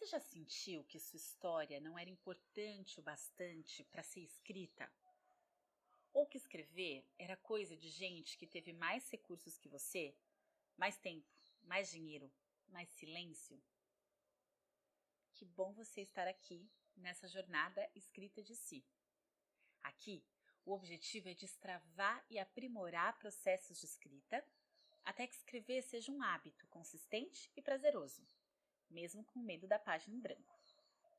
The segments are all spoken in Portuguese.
Você já sentiu que sua história não era importante o bastante para ser escrita? Ou que escrever era coisa de gente que teve mais recursos que você, mais tempo, mais dinheiro, mais silêncio? Que bom você estar aqui nessa jornada escrita de si. Aqui, o objetivo é destravar e aprimorar processos de escrita até que escrever seja um hábito consistente e prazeroso, mesmo com medo da página em branco.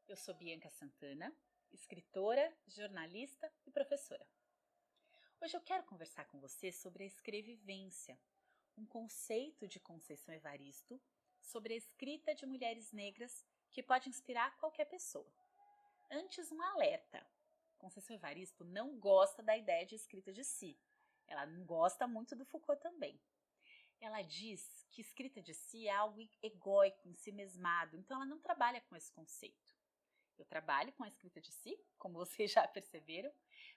Eu sou Bianca Santana, escritora, jornalista e professora. Hoje eu quero conversar com você sobre a escrevivência, um conceito de Conceição Evaristo sobre a escrita de mulheres negras que pode inspirar qualquer pessoa. Antes, um alerta. Conceição Evaristo não gosta da ideia de escrita de si. Ela não gosta muito do Foucault também. Ela diz que escrita de si é algo egóico, ensimesmado, então ela não trabalha com esse conceito. Eu trabalho com a escrita de si, como vocês já perceberam,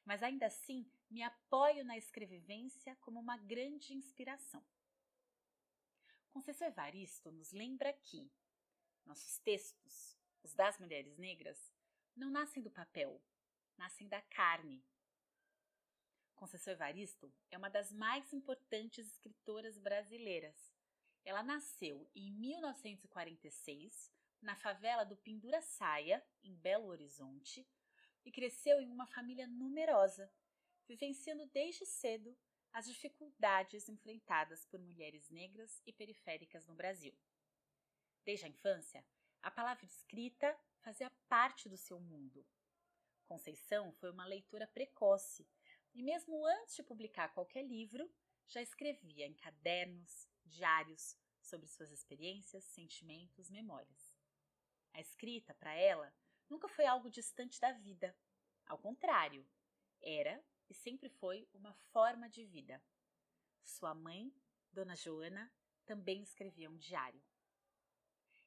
mas ainda assim me apoio na escrevivência como uma grande inspiração. Conceição Evaristo nos lembra que nossos textos, os das mulheres negras, não nascem do papel, nascem da carne. Conceição Evaristo é uma das mais importantes escritoras brasileiras. Ela nasceu em 1946, na favela do Pinduraçaia, em Belo Horizonte, e cresceu em uma família numerosa, vivenciando desde cedo as dificuldades enfrentadas por mulheres negras e periféricas no Brasil. Desde a infância, a palavra escrita fazia parte do seu mundo. Conceição foi uma leitora precoce e, mesmo antes de publicar qualquer livro, já escrevia em cadernos, diários, sobre suas experiências, sentimentos, memórias. A escrita, para ela, nunca foi algo distante da vida. Ao contrário, era e sempre foi uma forma de vida. Sua mãe, Dona Joana, também escrevia um diário.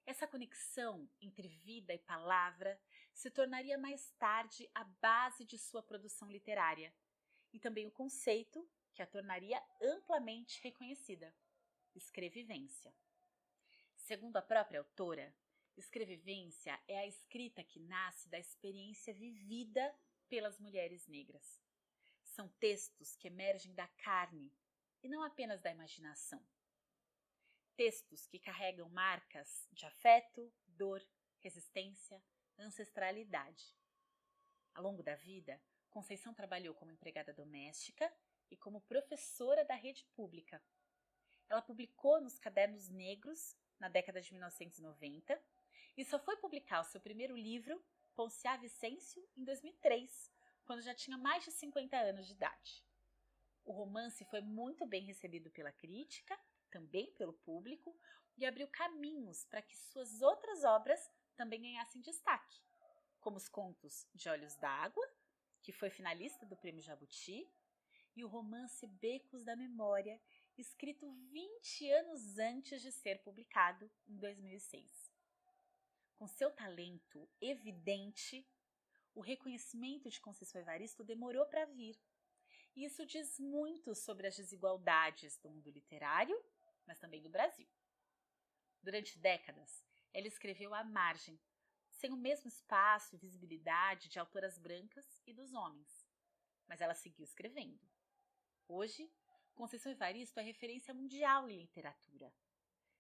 Essa conexão entre vida e palavra se tornaria mais tarde a base de sua produção literária e também o conceito que a tornaria amplamente reconhecida: escrevivência. Segundo a própria autora, escrevivência é a escrita que nasce da experiência vivida pelas mulheres negras. São textos que emergem da carne e não apenas da imaginação. Textos que carregam marcas de afeto, dor, resistência, ancestralidade. Ao longo da vida, Conceição trabalhou como empregada doméstica e como professora da rede pública. Ela publicou nos Cadernos Negros na década de 1990 e só foi publicar o seu primeiro livro, Ponciá Vicêncio, em 2003, quando já tinha mais de 50 anos de idade. O romance foi muito bem recebido pela crítica, também pelo público, e abriu caminhos para que suas outras obras também ganhassem destaque, como os contos de Olhos d'Água, que foi finalista do Prêmio Jabuti, e o romance Becos da Memória, escrito 20 anos antes de ser publicado, em 2006. Com seu talento evidente, o reconhecimento de Conceição Evaristo demorou para vir. E isso diz muito sobre as desigualdades do mundo literário, mas também do Brasil. Durante décadas, ela escreveu à margem, sem o mesmo espaço e visibilidade de autoras brancas e dos homens. Mas ela seguiu escrevendo. Hoje, Conceição Evaristo é referência mundial em literatura.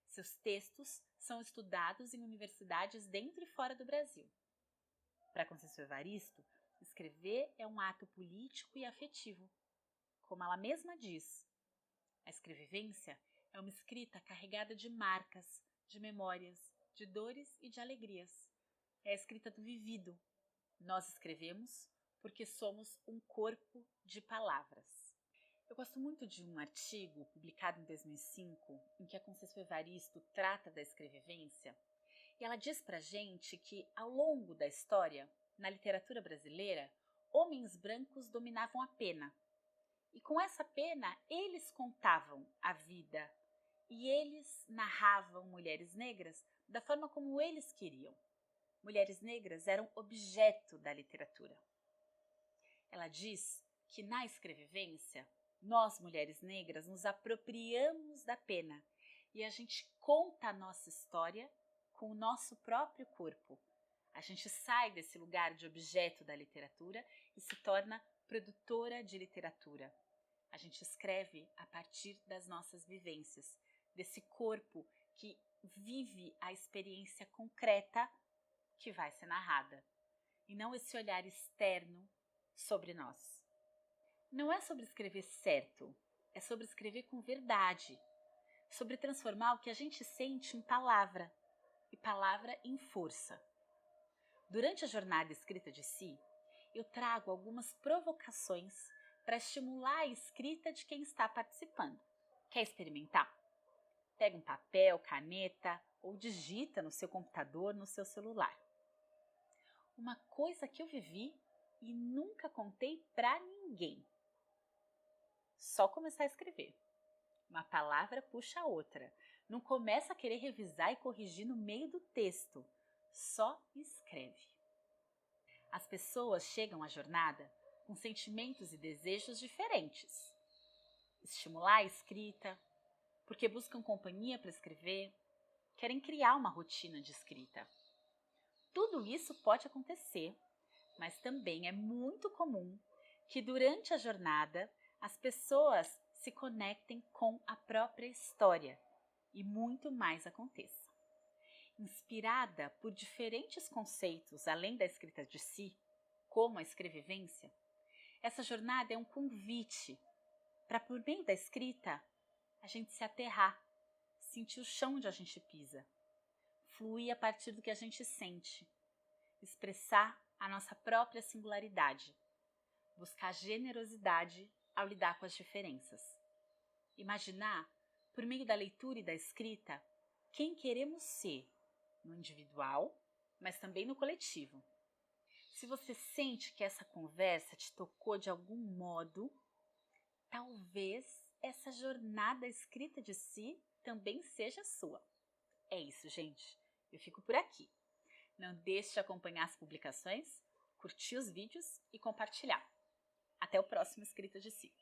Seus textos são estudados em universidades dentro e fora do Brasil. Para Conceição Evaristo, escrever é um ato político e afetivo. Como ela mesma diz, a escrevivência é uma escrita carregada de marcas, de memórias, de dores e de alegrias. É a escrita do vivido. Nós escrevemos porque somos um corpo de palavras. Eu gosto muito de um artigo publicado em 2005, em que a Conceição Evaristo trata da escrevivência, e ela diz pra gente que, ao longo da história, na literatura brasileira, homens brancos dominavam a pena. E com essa pena, eles contavam a vida e eles narravam mulheres negras da forma como eles queriam. Mulheres negras eram objeto da literatura. Ela diz que na escrevivência, nós, mulheres negras, nos apropriamos da pena e a gente conta a nossa história com o nosso próprio corpo. A gente sai desse lugar de objeto da literatura e se torna produtora de literatura. A gente escreve a partir das nossas vivências, desse corpo que vive a experiência concreta que vai ser narrada, e não esse olhar externo sobre nós. Não é sobre escrever certo, é sobre escrever com verdade, sobre transformar o que a gente sente em palavra, e palavra em força. Durante a jornada escrita de si, eu trago algumas provocações para estimular a escrita de quem está participando. Quer experimentar? Pega um papel, caneta ou digita no seu computador, no seu celular. Uma coisa que eu vivi e nunca contei para ninguém. Só começar a escrever. Uma palavra puxa a outra. Não começa a querer revisar e corrigir no meio do texto. Só escreve. As pessoas chegam à jornada com sentimentos e desejos diferentes. Estimular a escrita, porque buscam companhia para escrever, querem criar uma rotina de escrita. Tudo isso pode acontecer, mas também é muito comum que durante a jornada as pessoas se conectem com a própria história e muito mais aconteça. Inspirada por diferentes conceitos além da escrita de si, como a escrevivência, essa jornada é um convite para, por meio da escrita, a gente se aterrar, sentir o chão onde a gente pisa, fluir a partir do que a gente sente, expressar a nossa própria singularidade, buscar generosidade ao lidar com as diferenças. Imaginar, por meio da leitura e da escrita, quem queremos ser no individual, mas também no coletivo. Se você sente que essa conversa te tocou de algum modo, talvez essa jornada escrita de si também seja sua. É isso, gente. Eu fico por aqui. Não deixe de acompanhar as publicações, curtir os vídeos e compartilhar. Até o próximo Escrita de Si.